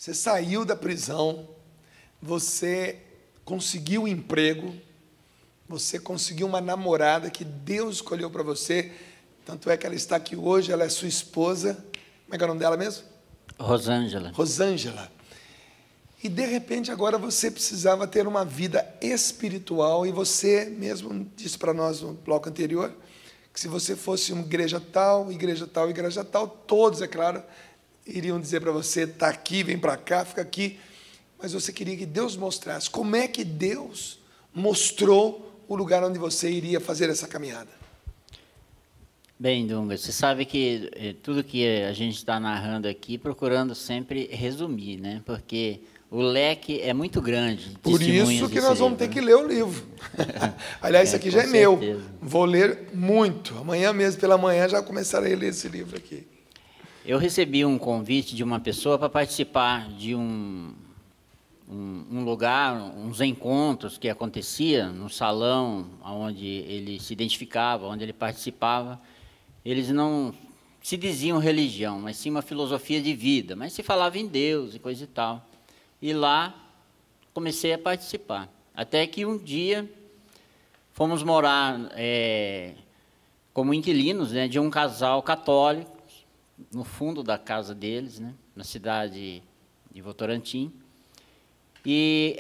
Você saiu da prisão, você conseguiu um emprego, você conseguiu uma namorada que Deus escolheu para você, tanto é que ela está aqui hoje, ela é sua esposa. Como é que é o nome dela mesmo? Rosângela. Rosângela. E, de repente, agora você precisava ter uma vida espiritual, e você mesmo disse para nós no bloco anterior que se você fosse uma igreja tal, igreja tal, igreja tal, todos, é claro, iriam dizer para você, está aqui, vem para cá, fica aqui. Mas você queria que Deus mostrasse. Como é que Deus mostrou o lugar onde você iria fazer essa caminhada? Bem, Dunga, você sabe que tudo que a gente está narrando aqui, procurando sempre resumir, né? Porque o leque é muito grande. Por isso que nós vamos ter que ler o livro. Aliás, isso aqui já é meu. Vou ler muito. Amanhã mesmo, pela manhã, já começarei a ler esse livro aqui. Eu recebi um convite de uma pessoa para participar de um lugar, uns encontros que acontecia no salão onde ele se identificava, onde ele participava. Eles não se diziam religião, mas sim uma filosofia de vida, mas se falava em Deus e coisa e tal. E lá comecei a participar. Até que um dia fomos morar como inquilinos, né, de um casal católico, no fundo da casa deles, né, na cidade de Votorantim. E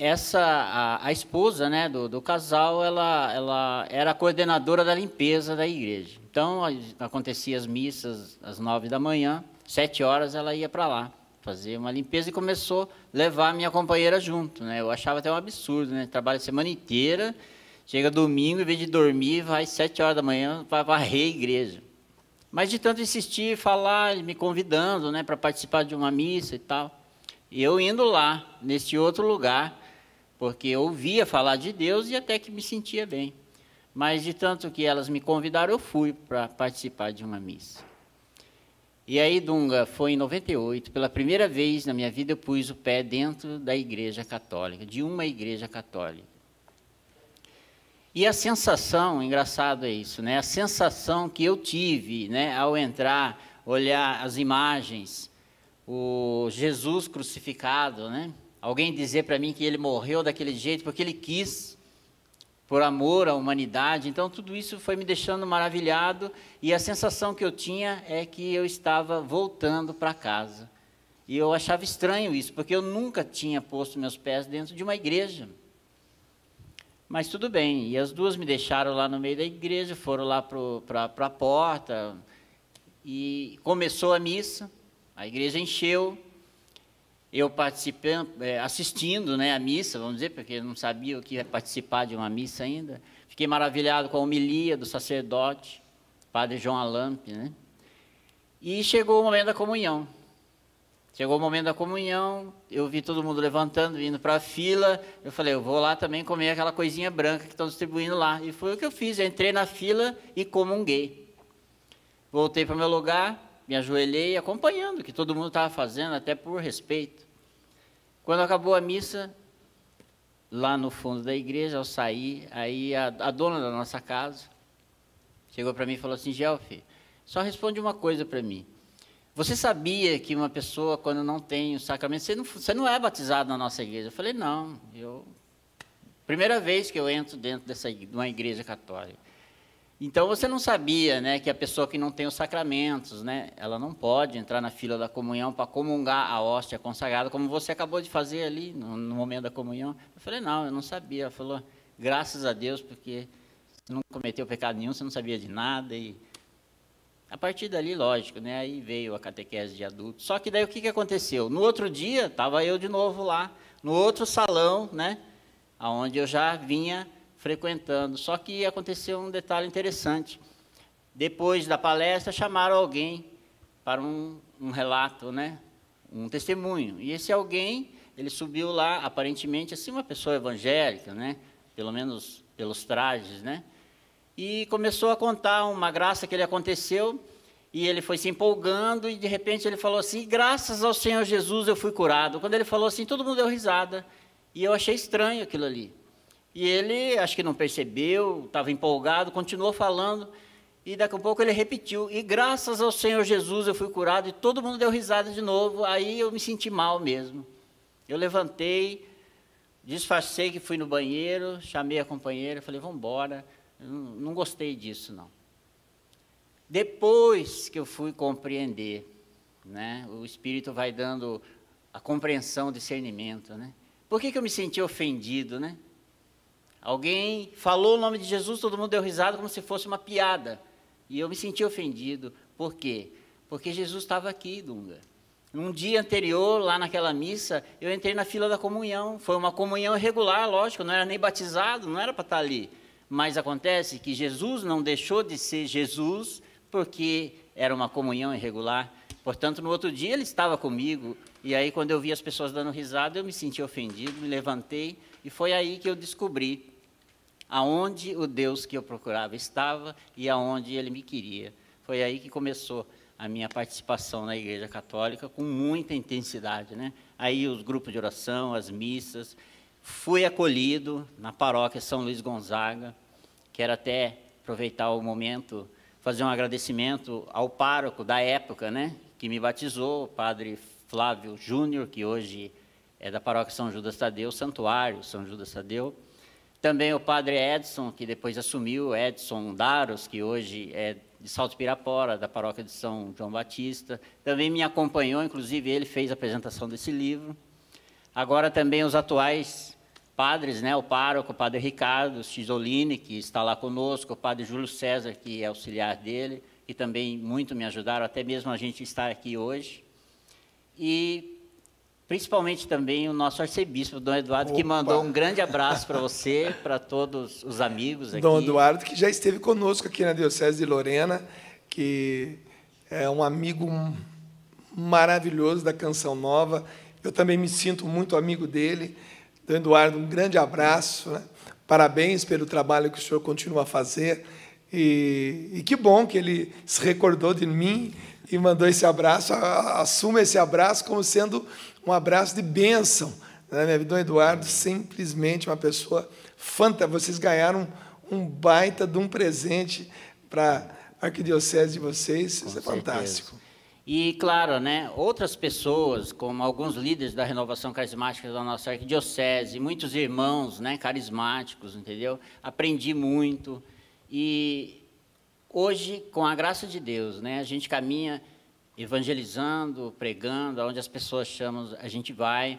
a esposa, né, do casal, ela era a coordenadora da limpeza da igreja. Então, acontecia as missas às 9 da manhã, 7 horas ela ia para lá fazer uma limpeza e começou a levar a minha companheira junto, né? Eu achava até um absurdo, né? Trabalha a semana inteira, chega domingo, em vez de dormir, vai 7 horas da manhã para varrer a igreja. Mas de tanto insistir, falar, me convidando, né, para participar de uma missa e tal. E eu indo lá, nesse outro lugar, porque eu ouvia falar de Deus e até que me sentia bem. Mas de tanto que elas me convidaram, eu fui para participar de uma missa. E aí, Dunga, foi em 98, pela primeira vez na minha vida eu pus o pé dentro da igreja católica, de uma igreja católica. E a sensação, engraçado é isso, né? A sensação que eu tive, né, ao entrar, olhar as imagens, o Jesus crucificado, né? Alguém dizer para mim que ele morreu daquele jeito porque ele quis, por amor à humanidade. Então, tudo isso foi me deixando maravilhado, e a sensação que eu tinha é que eu estava voltando para casa. E eu achava estranho isso, porque eu nunca tinha posto meus pés dentro de uma igreja. Mas tudo bem, e as duas me deixaram lá no meio da igreja, foram lá para a porta, e começou a missa, a igreja encheu, eu participando, assistindo, né, a missa, vamos dizer, porque eu não sabia o que ia participar de uma missa ainda. Fiquei maravilhado com a homilia do sacerdote, padre João Alampe, né? E chegou o momento da comunhão. Chegou o momento da comunhão, eu vi todo mundo levantando, indo para a fila. Eu falei, eu vou lá também comer aquela coisinha branca que estão distribuindo lá. E foi o que eu fiz, eu entrei na fila e comunguei. Voltei para o meu lugar, me ajoelhei, acompanhando o que todo mundo estava fazendo, até por respeito. Quando acabou a missa, lá no fundo da igreja, ao sair, aí a dona da nossa casa chegou para mim e falou assim, Gelfi, só responde uma coisa para mim. Você sabia que uma pessoa, quando não tem o sacramento, você não é batizado na nossa igreja? Eu falei, não, primeira vez que eu entro dentro de uma igreja católica. Então, você não sabia, né, que a pessoa que não tem os sacramentos, né, ela não pode entrar na fila da comunhão para comungar a hóstia consagrada, como você acabou de fazer ali no momento da comunhão. Eu falei, não, eu não sabia. Ela falou, graças a Deus, porque você não cometeu pecado nenhum, você não sabia de nada. E a partir dali, lógico, né, aí veio a catequese de adulto. Só que daí o que aconteceu? No outro dia, estava eu de novo lá, no outro salão, né, onde eu já vinha frequentando. Só que aconteceu um detalhe interessante. Depois da palestra, chamaram alguém para um relato, né? Um testemunho. E esse alguém, ele subiu lá, aparentemente, assim, uma pessoa evangélica, né? Pelo menos pelos trajes, né? E começou a contar uma graça que lhe aconteceu, e ele foi se empolgando, e de repente ele falou assim, graças ao Senhor Jesus eu fui curado. Quando ele falou assim, todo mundo deu risada. E eu achei estranho aquilo ali. E ele, acho que não percebeu, estava empolgado, continuou falando, e daqui a pouco ele repetiu, e graças ao Senhor Jesus eu fui curado, e todo mundo deu risada de novo, aí eu me senti mal mesmo. Eu levantei, disfarcei que fui no banheiro, chamei a companheira, falei, vamos embora, não gostei disso, não. Depois que eu fui compreender, né, o Espírito vai dando a compreensão, o discernimento, né? Por que eu me senti ofendido, né? Alguém falou o nome de Jesus, todo mundo deu risada como se fosse uma piada. E eu me senti ofendido. Por quê? Porque Jesus estava aqui, Dunga. Num dia anterior, lá naquela missa, eu entrei na fila da comunhão. Foi uma comunhão irregular, lógico, não era nem batizado, não era para estar ali. Mas acontece que Jesus não deixou de ser Jesus, porque era uma comunhão irregular. Portanto, no outro dia ele estava comigo. E aí, quando eu vi as pessoas dando risada, eu me senti ofendido, me levantei. E foi aí que eu descobri aonde o Deus que eu procurava estava e aonde ele me queria. Foi aí que começou a minha participação na Igreja Católica com muita intensidade, né? Aí os grupos de oração, as missas. Fui acolhido na paróquia São Luís Gonzaga. Quero até aproveitar o momento, fazer um agradecimento ao pároco da época, né? Que me batizou, o padre Flávio Júnior, que hoje é da paróquia São Judas Tadeu, Santuário São Judas Tadeu. Também o padre Edson, que depois assumiu, Edson Daros, que hoje é de Salto Pirapora, da paróquia de São João Batista. Também me acompanhou, inclusive ele fez a apresentação desse livro. Agora também os atuais padres, né, o pároco, o padre Ricardo Cisolini, que está lá conosco, o padre Júlio César, que é auxiliar dele, que também muito me ajudaram, até mesmo a gente estar aqui hoje. E principalmente também o nosso arcebispo, Dom Eduardo, que mandou um grande abraço para você, para todos os amigos aqui. Dom Eduardo, que já esteve conosco aqui na Diocese de Lorena, que é um amigo maravilhoso da Canção Nova. Eu também me sinto muito amigo dele. Dom Eduardo, um grande abraço, né? Parabéns pelo trabalho que o senhor continua a fazer. E que bom que ele se recordou de mim e mandou esse abraço. Assuma esse abraço como sendo um abraço de bênção. Né? Dom Eduardo, simplesmente uma pessoa fantástica. Vocês ganharam um baita de um presente para a arquidiocese de vocês. Isso é fantástico. E, claro, né, outras pessoas, como alguns líderes da renovação carismática da nossa arquidiocese, muitos irmãos, né, carismáticos, entendeu? Aprendi muito. E hoje, com a graça de Deus, né, a gente caminha evangelizando, pregando, aonde as pessoas chamam, a gente vai.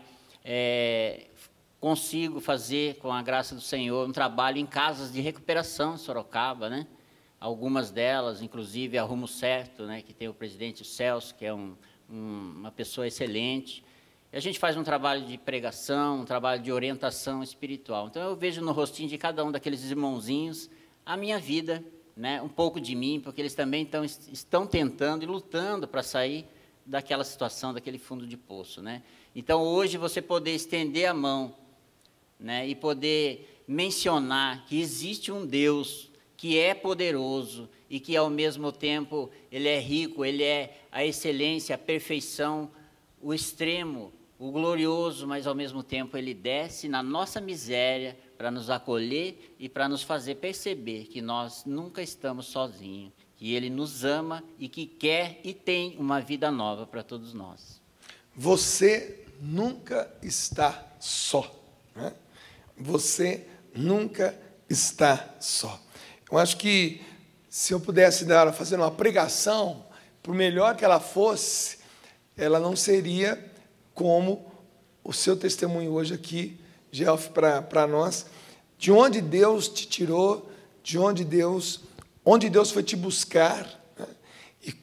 Consigo fazer, com a graça do Senhor, um trabalho em casas de recuperação em Sorocaba, né? Algumas delas, inclusive a Rumo Certo, né, que tem o presidente Celso, que é uma pessoa excelente. E a gente faz um trabalho de pregação, um trabalho de orientação espiritual. Então, eu vejo no rostinho de cada um daqueles irmãozinhos a minha vida, né, um pouco de mim, porque eles também estão tentando e lutando para sair daquela situação, daquele fundo de poço, né? Então, hoje, você poder estender a mão, né, e poder mencionar que existe um Deus que é poderoso e que, ao mesmo tempo, ele é rico, ele é a excelência, a perfeição, o extremo, o glorioso, mas, ao mesmo tempo, ele desce na nossa miséria para nos acolher e para nos fazer perceber que nós nunca estamos sozinhos, que ele nos ama e que quer e tem uma vida nova para todos nós. Você nunca está só, né? Você nunca está só. Eu acho que, se eu pudesse fazer uma pregação, por melhor que ela fosse, ela não seria como o seu testemunho hoje aqui, Gelf, para nós, de onde Deus te tirou, onde Deus foi te buscar, né? E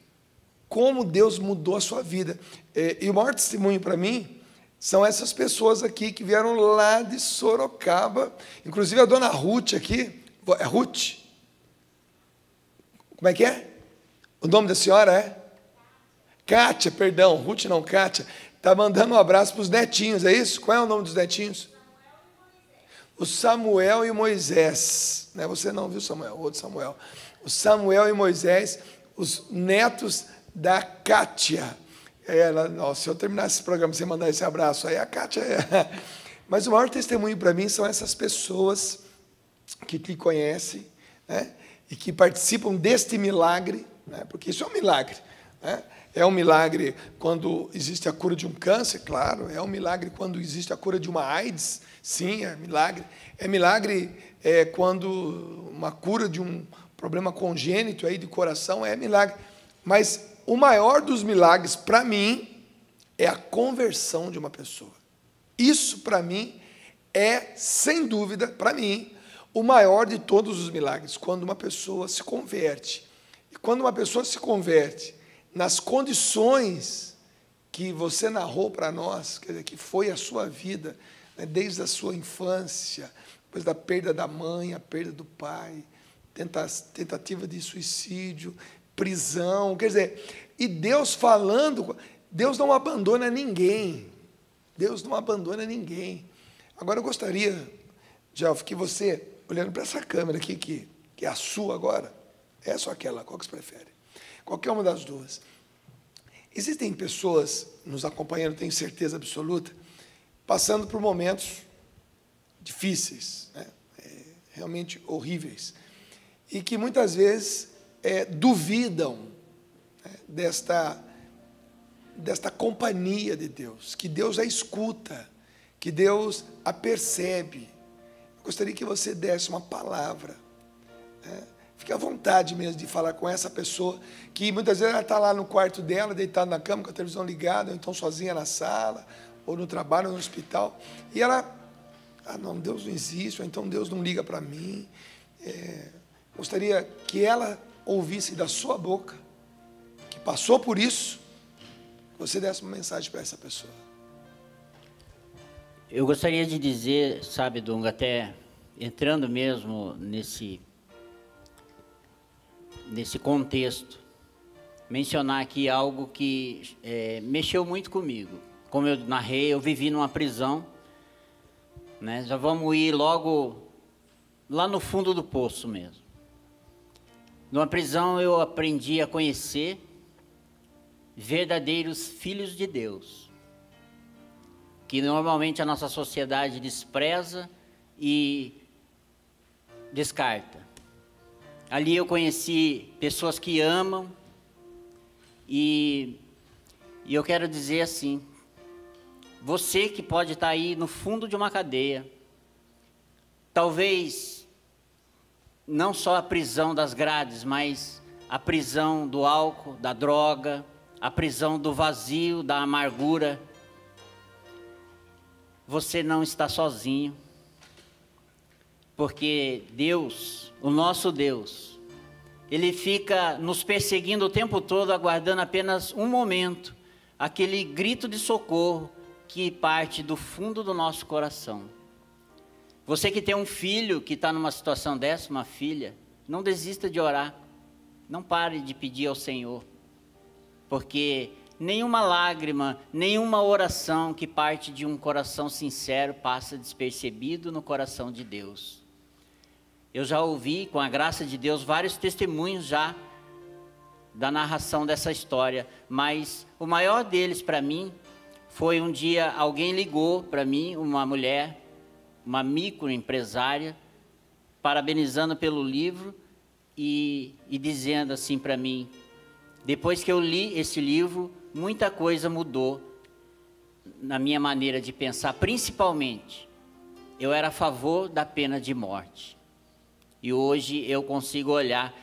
como Deus mudou a sua vida. E o maior testemunho para mim são essas pessoas aqui que vieram lá de Sorocaba, inclusive a dona Ruth aqui, é Ruth? Como é que é? O nome da senhora é? Kátia, perdão, Ruth não, Kátia. Está mandando um abraço para os netinhos, é isso? Qual é o nome dos netinhos? O Samuel e o Moisés. Não é você não, viu, Samuel? O outro Samuel. O Samuel e Moisés, os netos da Kátia. Se eu terminar esse programa sem mandar esse abraço, aí a Kátia Mas o maior testemunho para mim são essas pessoas que te conhecem, né? E que participam deste milagre, né? Porque isso é um milagre, né? É um milagre quando existe a cura de um câncer, claro. É um milagre quando existe a cura de uma AIDS, sim, é milagre. É milagre quando uma cura de um problema congênito aí de coração, é milagre. Mas o maior dos milagres, para mim, é a conversão de uma pessoa. Isso, para mim, é, sem dúvida, para mim, o maior de todos os milagres, quando uma pessoa se converte. E quando uma pessoa se converte nas condições que você narrou para nós, quer dizer, que foi a sua vida, né, desde a sua infância, depois da perda da mãe, a perda do pai, tentativa de suicídio, prisão, quer dizer, e Deus falando, Deus não abandona ninguém, Deus não abandona ninguém. Agora eu gostaria, Gelf, que você, olhando para essa câmera aqui, que é a sua agora, essa ou aquela, qual que você prefere? Qualquer uma das duas. Existem pessoas nos acompanhando, tenho certeza absoluta, passando por momentos difíceis, né? Realmente horríveis, e que muitas vezes duvidam, né, desta companhia de Deus, que Deus a escuta, que Deus a percebe. Eu gostaria que você desse uma palavra, né? Fique à vontade mesmo de falar com essa pessoa, que muitas vezes ela está lá no quarto dela, deitada na cama, com a televisão ligada, ou então sozinha na sala, ou no trabalho, ou no hospital, e ela, não, Deus não existe, ou então Deus não liga para mim. Gostaria que ela ouvisse da sua boca, que passou por isso, que você desse uma mensagem para essa pessoa. Eu gostaria de dizer, sabe, Dunga, até entrando mesmo nesse contexto, mencionar aqui algo que mexeu muito comigo. Como eu narrei, eu vivi numa prisão, né? Já vamos ir logo lá no fundo do poço mesmo. Numa prisão eu aprendi a conhecer verdadeiros filhos de Deus, que normalmente a nossa sociedade despreza e descarta. Ali eu conheci pessoas que amam, e eu quero dizer assim, você que pode estar aí no fundo de uma cadeia, talvez não só a prisão das grades, mas a prisão do álcool, da droga, a prisão do vazio, da amargura, você não está sozinho, porque Deus, o nosso Deus, Ele fica nos perseguindo o tempo todo, aguardando apenas um momento, aquele grito de socorro que parte do fundo do nosso coração. Você que tem um filho que está numa situação dessa, uma filha, não desista de orar, não pare de pedir ao Senhor, porque nenhuma lágrima, nenhuma oração que parte de um coração sincero passa despercebido no coração de Deus. Eu já ouvi, com a graça de Deus, vários testemunhos já da narração dessa história, mas o maior deles para mim foi um dia alguém ligou para mim, uma mulher, uma microempresária, parabenizando pelo livro e dizendo assim para mim, depois que eu li esse livro, muita coisa mudou na minha maneira de pensar, principalmente, eu era a favor da pena de morte. E hoje eu consigo olhar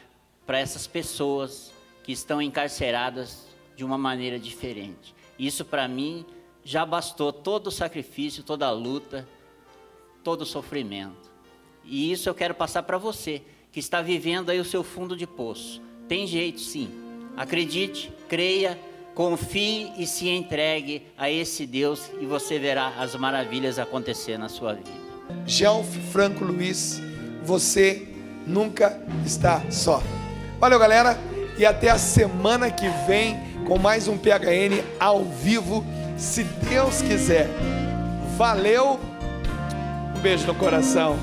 para essas pessoas que estão encarceradas de uma maneira diferente. Isso para mim já bastou todo o sacrifício, toda a luta, todo o sofrimento. E isso eu quero passar para você, que está vivendo aí o seu fundo de poço. Tem jeito sim. Acredite, creia, confie e se entregue a esse Deus e você verá as maravilhas acontecer na sua vida. Gelf Franco Luiz, você nunca está só. Valeu, galera, e até a semana que vem com mais um PHN ao vivo, se Deus quiser. Valeu, um beijo no coração.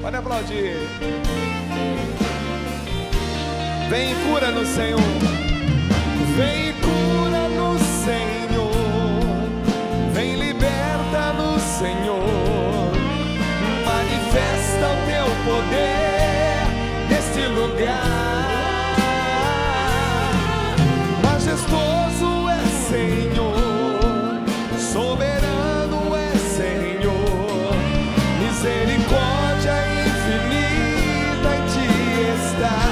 Pode aplaudir. Vem e cura no Senhor. Vem e cura no Senhor. Vem e liberta no Senhor. Manifesta o teu poder neste lugar. está.